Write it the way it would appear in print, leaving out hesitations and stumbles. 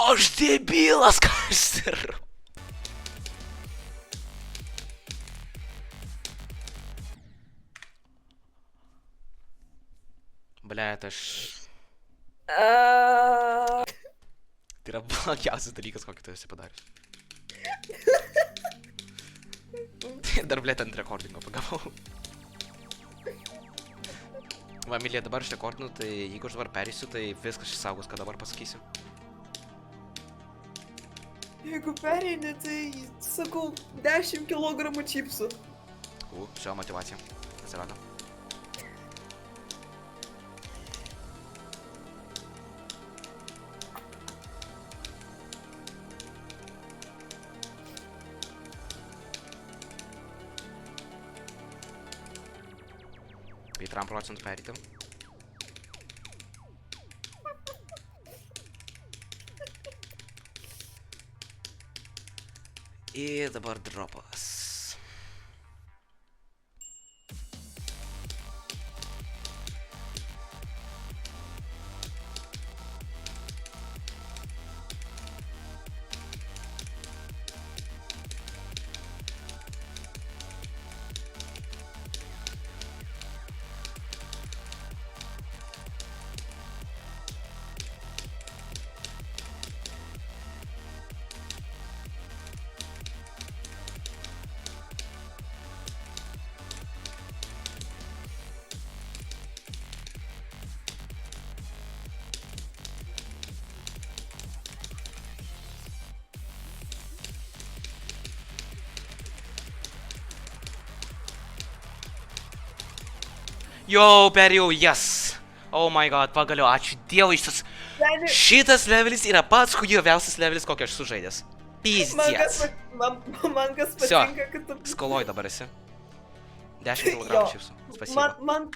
Aš debilas, ką aš darau. Blet, aš... Tai yra blogiausias dalykas, kokį tu esi padarius. Dar blet ant rekordingo pagavau. Va, Emilija, dabar aš rekordinu, tai jeigu aš dabar perėsiu, tai viskas išsaugos, ką dabar pasakysiu. Jeigu pereini, tai sakau 10 kg čipsų. Šio motivacija. Atsirado. Į 3% perėti. Ir dabar dropas. Jau, perėjau, yes! Oh my god, pagaliau, ačiū Dievui, šitas levelis yra pats chujoviausias levelis, kokį aš sužaidęs. Pizdiec. Man kas patinka, kad tu... Skoloj dabar esi. 10 kg šipsų. Spasibo. Man